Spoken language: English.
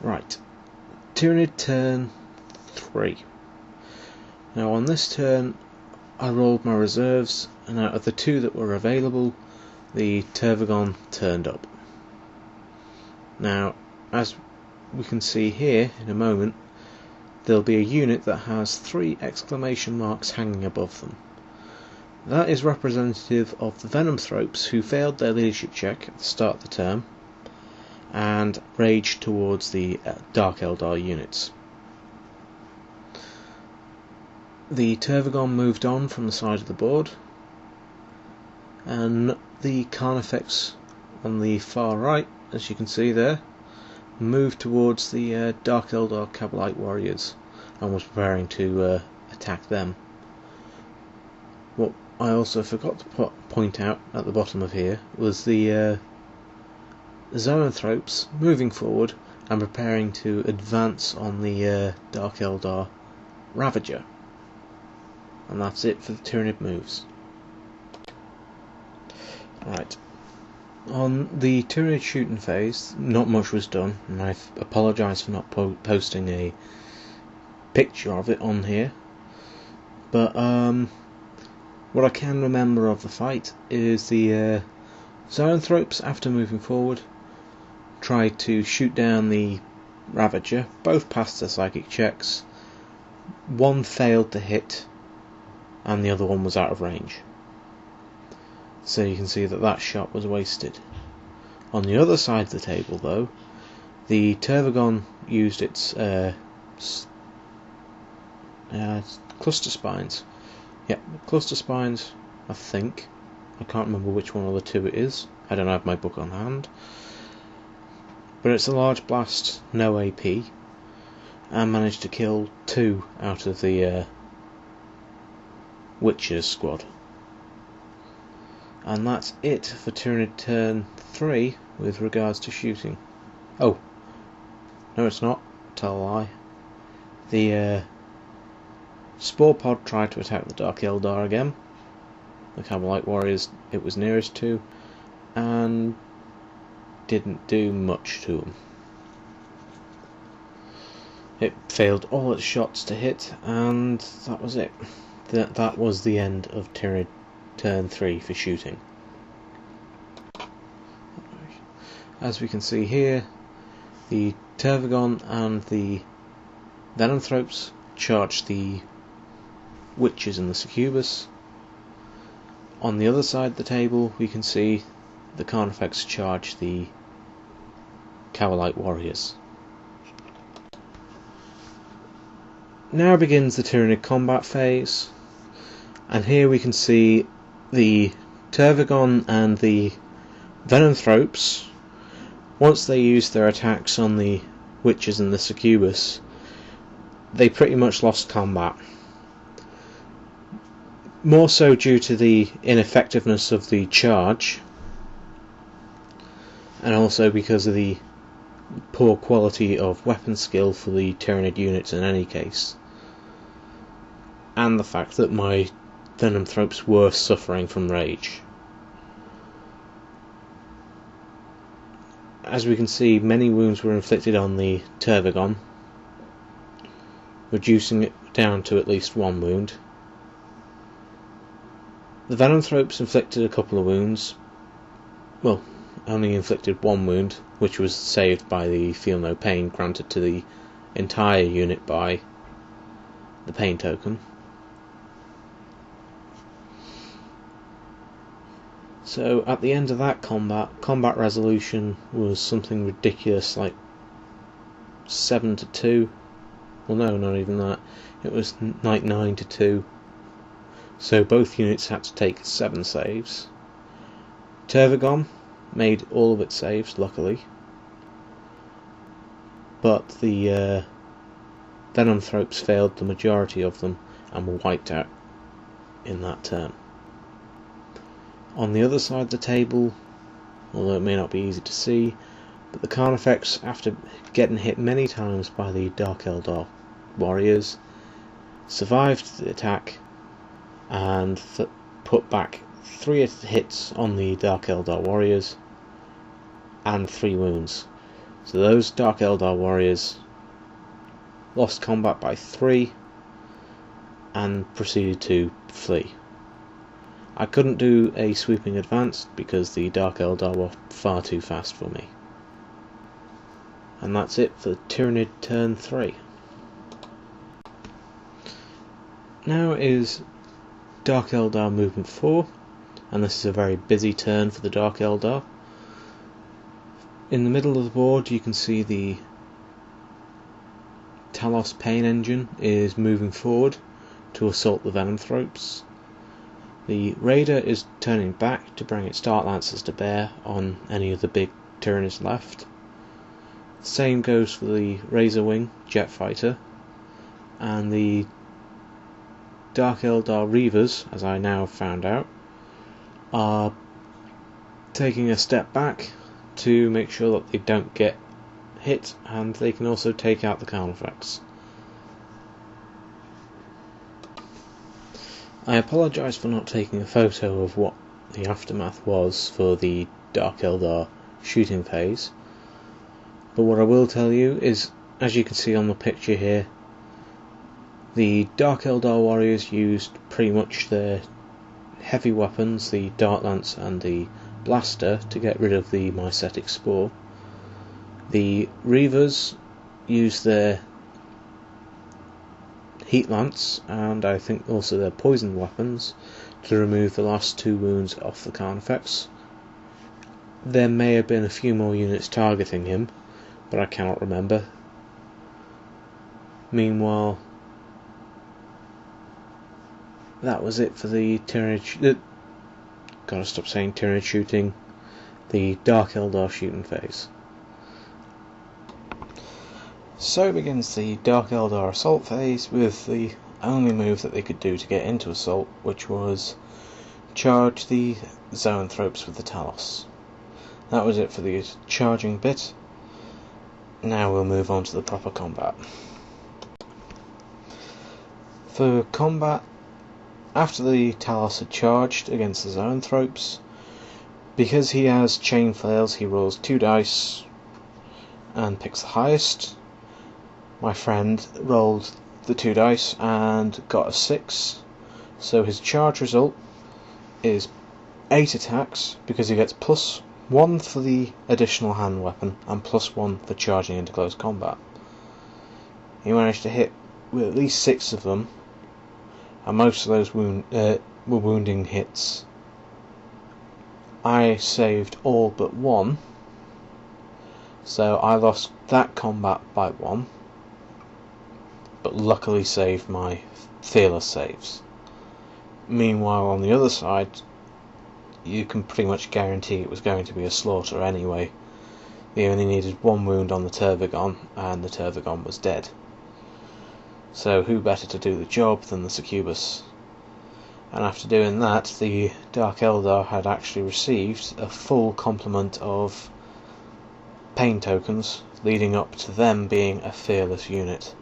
Right, Tyranid turn 3. Now on this turn I rolled my reserves, and out of the 2 that were available, the Tervagon turned up. Now, as we can see here in a moment, there'll be a unit that has 3 exclamation marks hanging above them. That is representative of the Venomthropes who failed their leadership check at the start of the term and raged towards the Dark Eldar units. The Tervagon moved on from the side of the board, and the Carnifex on the far right, as you can see there, moved towards the Dark Eldar Cabalite warriors and was preparing to attack them. What I also forgot to point out at the bottom of here was the Zoanthropes moving forward and preparing to advance on the Dark Eldar Ravager. And that's it for the Tyranid moves. Right. On the Tyranid shooting phase, not much was done, and I apologise for not posting a picture of it on here. But what I can remember of the fight is the Zoanthropes, after moving forward, tried to shoot down the Ravager. Both passed their psychic checks. One failed to hit, and the other one was out of range. So you can see that that shot was wasted. On the other side of the table, though, the Tervagon used its cluster spines. Yeah, cluster spines, I think. I can't remember which one of the 2 it is. I don't have my book on hand. But it's a large blast, no AP, and managed to kill 2 out of the Witcher's squad. And that's it for Tyranid turn 3 with regards to shooting. Oh, no it's not, tell a lie. The Spore Pod tried to attack the Dark Eldar again, the Cabalite warriors it was nearest to, and didn't do much to them. It failed all its shots to hit, and that was it. That was the end of Tyranid turn 3 for shooting. As we can see here, the Tervagon and the Venomthropes charged the Witches and the Succubus. On the other side of the table we can see the Carnifex charge the Cabalite warriors. Now begins the Tyranid combat phase, and here we can see the Tervagon and the Venomthropes, once they used their attacks on the Witches and the Succubus, they pretty much lost combat. More so due to the ineffectiveness of the charge, and also because of the poor quality of weapon skill for the Tyranid units in any case, and the fact that my Venomthropes were suffering from rage. As we can see, many wounds were inflicted on the Tervagon, reducing it down to at least 1 wound. The Venomthropes inflicted a couple of wounds, well, only inflicted 1 wound, which was saved by the Feel No Pain granted to the entire unit by the pain token. So at the end of that combat resolution was something ridiculous like 7-2. Well, no, not even that. It was like 9-2. So both units had to take 7 saves. Tervagon made all of its saves, luckily. But the Venomthropes failed the majority of them and were wiped out in that turn. On the other side of the table, although it may not be easy to see, but the Carnifex, after getting hit many times by the Dark Eldar warriors, survived the attack and put back 3 hits on the Dark Eldar warriors and 3 wounds, So those Dark Eldar warriors lost combat by 3 and proceeded to flee. I couldn't do a sweeping advance because the Dark Eldar were far too fast for me. And that's it for Tyranid turn 3. Now is Dark Eldar movement 4, and this is a very busy turn for the Dark Eldar. In the middle of the board you can see the Talos Pain Engine is moving forward to assault the Venomthropes. The Raider is turning back to bring its Dark Lancers to bear on any of the big Tyranids left. The same goes for the Razorwing jet fighter, and the Dark Eldar Reavers, as I now have found out, are taking a step back to make sure that they don't get hit, and they can also take out the Carnifex. I apologise for not taking a photo of what the aftermath was for the Dark Eldar shooting phase, but what I will tell you is, as you can see on the picture here, the Dark Eldar warriors used pretty much their heavy weapons, the Dart Lance and the Blaster, to get rid of the Mycetic Spore. The Reavers used their Heat Lance and I think also their poison weapons to remove the last 2 wounds off the Carnifex. There may have been a few more units targeting him, but I cannot remember. Meanwhile, that was it for the Tyranid. Gotta stop saying Tyranid shooting. The Dark Eldar shooting phase. So begins the Dark Eldar assault phase with the only move that they could do to get into assault, which was charge the Zoanthropes with the Talos. That was it for the charging bit. Now we'll move on to the proper combat. For combat, after the Talos had charged against the Zoanthropes, because he has chain flails, he rolls 2 dice and picks the highest. My friend rolled the 2 dice and got a 6, so his charge result is 8 attacks because he gets +1 for the additional hand weapon and +1 for charging into close combat. He managed to hit with at least 6 of them, and most of those were wounding hits. I saved all but 1, so I lost that combat by 1, but luckily saved my fearless saves. Meanwhile, on the other side, you can pretty much guarantee it was going to be a slaughter anyway. They only needed 1 wound on the Tervigon, and the Tervigon was dead. So who better to do the job than the Succubus? And after doing that, the Dark Eldar had actually received a full complement of pain tokens, leading up to them being a fearless unit.